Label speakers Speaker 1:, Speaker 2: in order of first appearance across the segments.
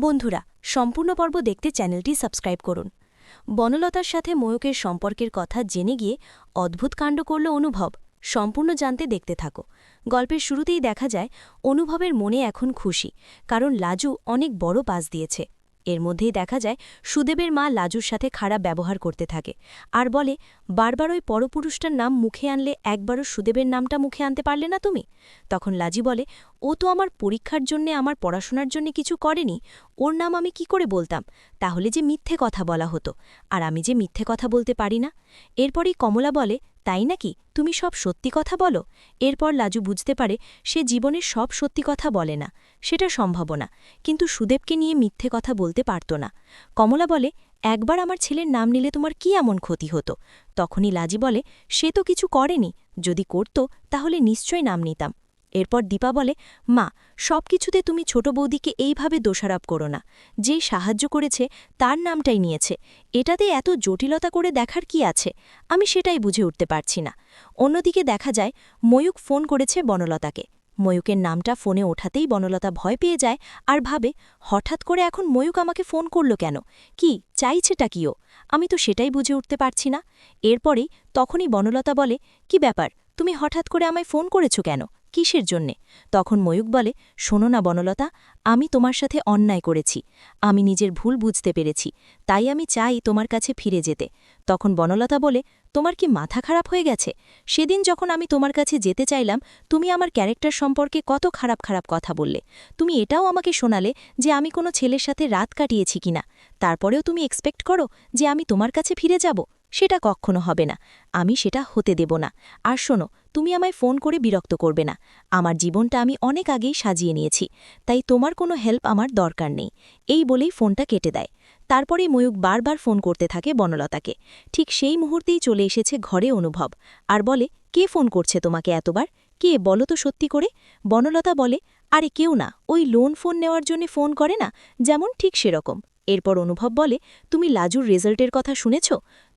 Speaker 1: বন্ধুরা, সম্পূর্ণ পর্ব দেখতে চ্যানেলটি সাবস্ক্রাইব করুন। বনলতার সাথে ময়ূকের সম্পর্কের কথা জেনে গিয়ে অদ্ভুত কাণ্ড করল অনুভব। সম্পূর্ণ জানতে দেখতে থাকো। গল্পের শুরুতেই দেখা যায় অনুভবের মনে এখন খুশি, কারণ লাজু অনেক বড় পাস দিয়েছে। এর মধ্যেই দেখা যায় সুদেবের মা লাজুর সাথে খারাপ ব্যবহার করতে থাকে আর বলে, বারবার ওই পরপুরুষটার নাম মুখে আনলে একবারও সুদেবের নামটা মুখে আনতে পারলে না তুমি? তখন লাজি বলে, ও তো আমার পরীক্ষার জন্যে, আমার পড়াশোনার জন্য কিছু করেনি, ওর নাম আমি কি করে বলতাম? তাহলে যে মিথ্যে কথা বলা হতো, আর আমি যে মিথ্যে কথা বলতে পারি না। এরপরই কমলা বলে, তাই নাকি, তুমি সব সত্যি কথা বলো? এরপর লাজু বুঝতে পারে সে জীবনের সব সত্যি কথা বলে না, সেটা সম্ভব না, কিন্তু সুদেবকে নিয়ে মিথ্যে কথা বলতে পারত না। কমলা বলে, একবার আমার ছেলের নাম নিলে তোমার কি এমন ক্ষতি হতো? তখনই লাজি বলে, সে তো কিছু করেনি, যদি করত তাহলে নিশ্চয়ই নাম নিতাম। এরপর দীপা বলে, মা, সব কিছুতে তুমি ছোট বৌদিকে এইভাবে দোষারোপ করো না। যে সাহায্য করেছে তার নামটাই নিয়েছে, এটাতে এত জটিলতা করে দেখার কি আছে? আমি সেটাই বুঝে উঠতে পারছি না। অন্যদিকে দেখা যায় ময়ূক ফোন করেছে বনলতাকে। ময়ূকের নামটা ফোনে ওঠাতেই বনলতা ভয় পেয়ে যায় আর ভাবে, হঠাৎ করে এখন ময়ূক আমাকে ফোন করল কেন? কি চাইছেটা কিও? আমি তো সেটাই বুঝে উঠতে পারছি না। এরপরেই তখনই বনলতা বলে, কি ব্যাপার, তুমি হঠাৎ করে আমায় ফোন করেছ কেন? কিসের জন্যে? তখন ময়ূক বলে, শোনো না বনলতা, আমি তোমার সাথে অন্যায় করেছি, আমি নিজের ভুল বুঝতে পেরেছি, তাই আমি চাই তোমার কাছে ফিরে যেতে। তখন বনলতা বলে, তোমার কি মাথা খারাপ হয়ে গেছে? সেদিন যখন আমি তোমার কাছে যেতে চাইলাম, তুমি আমার ক্যারেক্টার সম্পর্কে কত খারাপ খারাপ কথা বললে। তুমি এটাও আমাকে শোনালে যে আমি কোনো ছেলের সাথে রাত কাটিয়েছি কিনা। তারপরেও তুমি এক্সপেক্ট করো যে আমি তোমার কাছে ফিরে যাব? সেটা কখনো হবে না, আমি সেটা হতে দেব না। আর শোনো, তুমি আমায় ফোন করে বিরক্ত করবে না। আমার জীবনটা আমি অনেক আগেই সাজিয়ে নিয়েছি, তাই তোমার কোনো হেল্প আমার দরকার নেই। এই বলেই ফোনটা কেটে দেয়। তারপরেই ময়ূক বারবার ফোন করতে থাকে বনলতাকে। ঠিক সেই মুহূর্তেই চলে এসেছে ঘরে অনুভব আর বলে, কে ফোন করছে তোমাকে এতবার? কে, বলো তো সত্যি করে। বনলতা বলে, আরে কেউ না, ওই লোন ফোন নেওয়ার জন্য ফোন করে না, যেমন ঠিক সেরকম। এরপর অনুভব বলে, তুমি লাজুর রেজাল্টের কথা শুনেছ?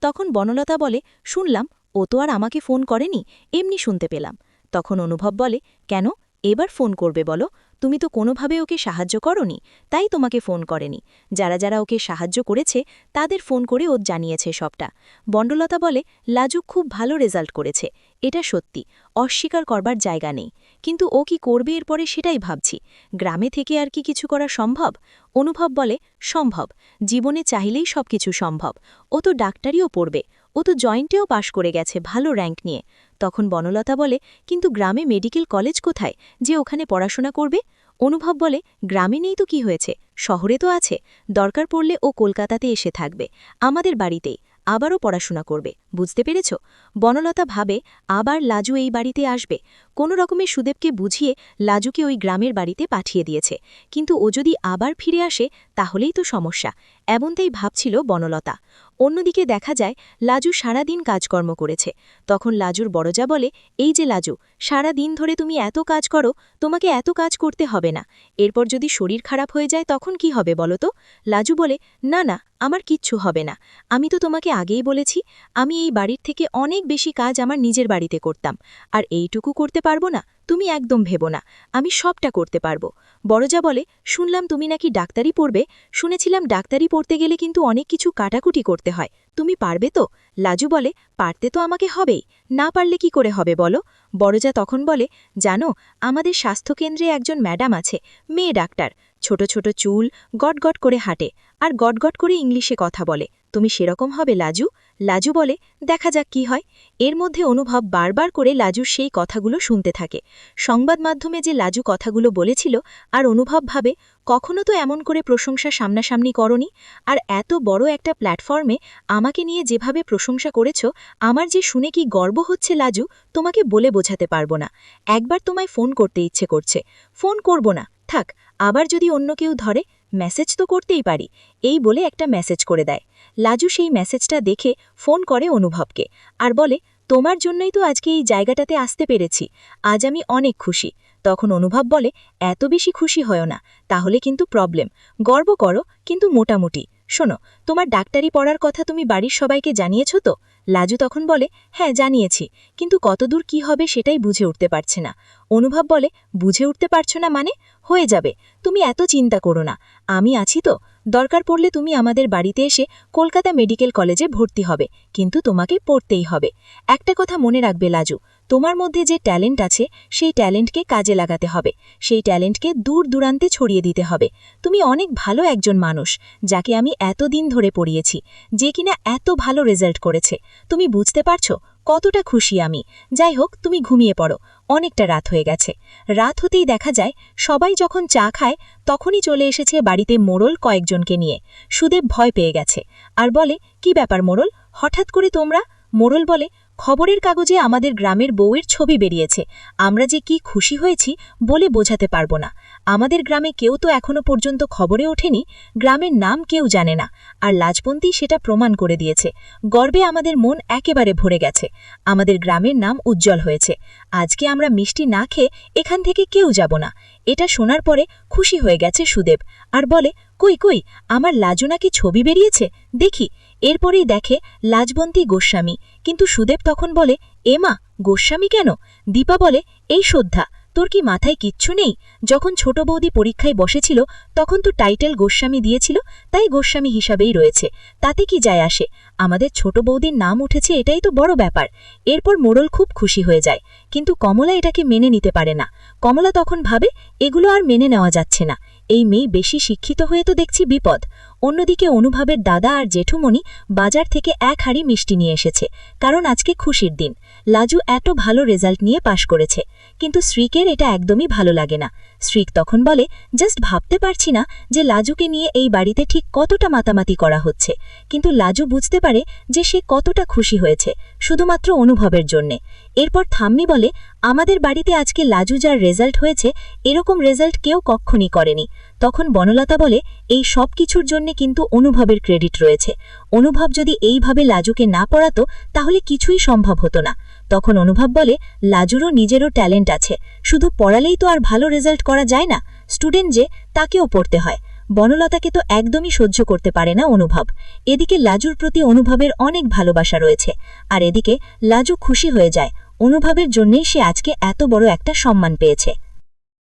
Speaker 1: তখন বনলতা বলে, শুনলাম, ও তো আর আমাকে ফোন করেনি, এমনি শুনতে পেলাম। তখন অনুভব বলে, কেন এবার ফোন করবে বলো? তুমি তো কোনোভাবে ওকে সাহায্য করনি, তাই তোমাকে ফোন করেনি। যারা যারা ওকে সাহায্য করেছে তাদের ফোন করে ও জানিয়েছে সবটা। বন্ডলতা বলে, লাজু খুব ভালো রেজাল্ট করেছে, এটা সত্যি, অস্বীকার করবার জায়গা নেই, কিন্তু ও কি করবে এরপরে সেটাই ভাবছি। গ্রামে থেকে আর কি কিছু করা সম্ভব? অনুভব বলে, সম্ভব, জীবনে চাইলেই সবকিছু সম্ভব। ও তো ডাক্তারিও পড়বে, ও তো জয়েন্টেও পাশ করে গেছে ভালো র্যাঙ্ক নিয়ে। তখন বনলতা বলে, কিন্তু গ্রামে মেডিকেল কলেজ কোথায় যে ওখানে পড়াশোনা করবে? অনুভব বলে, গ্রামে নেই তো কি হয়েছে, শহরে তো আছে, দরকার পড়লে ও কলকাতাতে এসে থাকবে, আমাদের বাড়িতেই, আবারও পড়াশোনা করবে, বুঝতে পেরেছ? বনলতা ভাবে, আবার লাজু এই বাড়িতে আসবে। কোনো রকমে সুদেবকে বুঝিয়ে লাজুকে ওই গ্রামের বাড়িতে পাঠিয়ে দিয়েছে, কিন্তু ও যদি আবার ফিরে আসে তাহলেই তো সমস্যা, এমনটাই ভাবছিল বনলতা। অন্যদিকে দেখা যায় লাজু সারাদিন কাজকর্ম করেছে। তখন লাজুর বড়জা বলে, এই যে লাজু, সারা দিন ধরে তুমি এত কাজ করো, তোমাকে এত কাজ করতে হবে না, এরপর যদি শরীর খারাপ হয়ে যায় তখন কি হবে বলো তো? লাজু বলে, না না, আমার কিচ্ছু হবে না, আমি তো তোমাকে আগেই বলেছি, আমি এই বাড়ির থেকে অনেক বেশি কাজ আমার নিজের বাড়িতে করতাম, আর এইটুকু করতে পারবো না? তুমি একদম ভেবো না, আমি সবটা করতে পারবো। বড়জা বলে, শুনলাম তুমি নাকি ডাক্তারি পড়বে, শুনেছিলাম ডাক্তারি পড়তে গেলে কিন্তু অনেক কিছু কাটাকুটি করতে হয়, তুমি পারবে তো? লাজু বলে, পারতে তো আমাকে হবেই, না পারলে কি করে হবে বলো? বড়জা তখন বলে, জানো, আমাদের স্বাস্থ্যকেন্দ্রে একজন ম্যাডাম আছে, মেয়ে ডাক্তার, ছোট ছোট চুল, গটগট করে হাঁটে, আর গটগট করে ইংলিশে কথা বলে, তুমি সেরকম হবে লাজু? লাজু বলে, দেখা যাক কি হয়। এর মধ্যে অনুভব বারবার করে লাজুর সেই কথাগুলো শুনতে থাকে। সংবাদ মাধ্যমে যে লাজু কথাগুলো বলেছিল, আর অনুভব ভাবে, কখনো তো এমন করে প্রশংসা সামনাসামনি করনি, আর এত বড় একটা প্ল্যাটফর্মে আমাকে নিয়ে যেভাবে প্রশংসা করেছ, আমার যে শুনে কি গর্ব হচ্ছে লাজু, তোমাকে বলে বোঝাতে পারবো না। একবার তোমায় ফোন করতে ইচ্ছে করছে, ফোন করব না, থাক, আবার যদি অন্য কেউ ধরে, মেসেজ তো করতেই পারি, এই বলে একটা মেসেজ করে দেয়। লাজু সেই মেসেজটা দেখে ফোন করে অনুভবকে আর বলে, তোমার জন্যই তো আজকে এই জায়গাটাতে আসতে পেরেছি, আজ আমি অনেক খুশি। তখন অনুভব বলে, এত বেশি খুশি হয় না, তাহলে কিন্তু প্রবলেম, গর্ব করো কিন্তু মোটামুটি। শোনো, তোমার ডাক্তারি পড়ার কথা তুমি বাড়ির সবাইকে জানিয়েছ তো?
Speaker 2: লাজু তখন বলে, হ্যাঁ জানিয়েছি, কিন্তু কতদূর কি হবে সেটাই বুঝে উঠতে পারছে না। অনুভব বলে, বুঝে উঠতে পারছো না মানে? হয়ে যাবে, তুমি এত চিন্তা করো না, আমি আছি তো। দরকার পড়লে তুমি আমাদের বাড়িতে এসে কলকাতা মেডিকেল কলেজে ভর্তি হবে, কিন্তু তোমাকে পড়তেই হবে। একটা কথা মনে রাখবে লাজু, তোমার মধ্যে যে ট্যালেন্ট আছে সেই ট্যালেন্টকে কাজে লাগাতে হবে, সেই ট্যালেন্টকে দূর দূরান্তে ছড়িয়ে দিতে হবে। তুমি অনেক ভালো একজন মানুষ, যাকে আমি এতদিন ধরে পড়িয়েছি, যে কিনা এত ভালো রেজাল্ট করেছে। তুমি বুঝতে পারছো কতটা খুশি আমি। যাই হোক, তুমি ঘুমিয়ে পড়ো, অনেকটা রাত হয়ে গেছে। রাত হতেই দেখা যায় সবাই যখন চা খায় তখনই চলে এসেছে বাড়িতে মোড়ল কয়েকজনকে নিয়ে। সুদেব ভয় পেয়ে গেছে আর বলে, কি ব্যাপার মোড়ল, হঠাৎ করে তোমরা? মোড়ল বলে, খবরের কাগজে আমাদের গ্রামের বউয়ের ছবি বেরিয়েছে, আমরা যে কি খুশি হয়েছি বলে বোঝাতে পারবো না। আমাদের গ্রামে কেউ তো এখনো পর্যন্ত খবরে ওঠেনি, গ্রামের নাম কেউ জানে না, আর লাজবন্তী সেটা প্রমাণ করে দিয়েছে। গর্বে আমাদের মন একেবারে ভরে গেছে, আমাদের গ্রামের নাম উজ্জ্বল হয়েছে। আজকে আমরা মিষ্টি না খেয়ে এখান থেকে কেউ যাব না। এটা শোনার পরে খুশি হয়ে গেছে সুদেব, আর বলে, কই কই, আমার লাজু নাকি ছবি বেরিয়েছে, দেখি। এরপরেই দেখে লাজবন্তী গোস্বামী, কিন্তু সুদেব তখন বলে, এমা, গোস্বামী কেন? দীপা বলে, এই শ্রদ্ধা, তোর কি মাথায় কিচ্ছু নেই? যখন ছোট বৌদি পরীক্ষায় বসেছিল তখন তো টাইটেল গোস্বামী দিয়েছিল, তাই গোস্বামী হিসাবেই রয়েছে, তাতে কি যায় আসে? আমাদের ছোট বৌদির নাম উঠেছে, এটাই তো বড় ব্যাপার। এরপর মোড়ল খুব খুশি হয়ে যায়, কিন্তু কমলা এটাকে মেনে নিতে পারে না। কমলা তখন ভাবে, এগুলো আর মেনে নেওয়া যাচ্ছে না, এই মেয়ে বেশি শিক্ষিত হয়ে তো দেখছি বিপদ। অন্যদিকে অনুভবের দাদা আর জেঠুমণি বাজার থেকে এক হাঁড়ি মিষ্টি নিয়ে এসেছে, কারণ আজকে খুশির দিন। লাজু এত ভালো রেজাল্ট নিয়ে পাশ করেছে, কিন্তু শ্রীকের এটা একদমই ভালো লাগে না। শ্রীক তখন বলে, জাস্ট ভাবতে পারছি না যে লাজুকে নিয়ে এই বাড়িতে ঠিক কতটা মাতামাতি করা হচ্ছে। কিন্তু লাজু বুঝতে পারে যে সে কতটা খুশি হয়েছে শুধুমাত্র অনুভবের জন্যে। এরপর থাম্মি বলে, আমাদের বাড়িতে আজকে লাজু যার রেজাল্ট হয়েছে এরকম রেজাল্ট কেউ কখনই করেনি। তখন বনলতা বলে, এই সব কিছুর জন্যে কিন্তু অনুভবের ক্রেডিট রয়েছে। অনুভব যদি এইভাবে লাজুকে না পড়াতো তাহলে কিছুই সম্ভব হতো না। তখন অনুভব বলে, লাজুরও নিজেরও ট্যালেন্ট আছে, শুধু পড়ালেই তো আর ভালো রেজাল্ট করা যায় না, স্টুডেন্ট যে, তাকেও পড়তে হয়। বনলতাকে তো একদমই সহ্য করতে পারে না অনুভব। এদিকে লাজুর প্রতি অনুভবের অনেক ভালোবাসা রয়েছে, আর এদিকে লাজু খুশি হয়ে যায়, অনুভবের জন্যেই সে আজকে এত বড় একটা সম্মান পেয়েছে।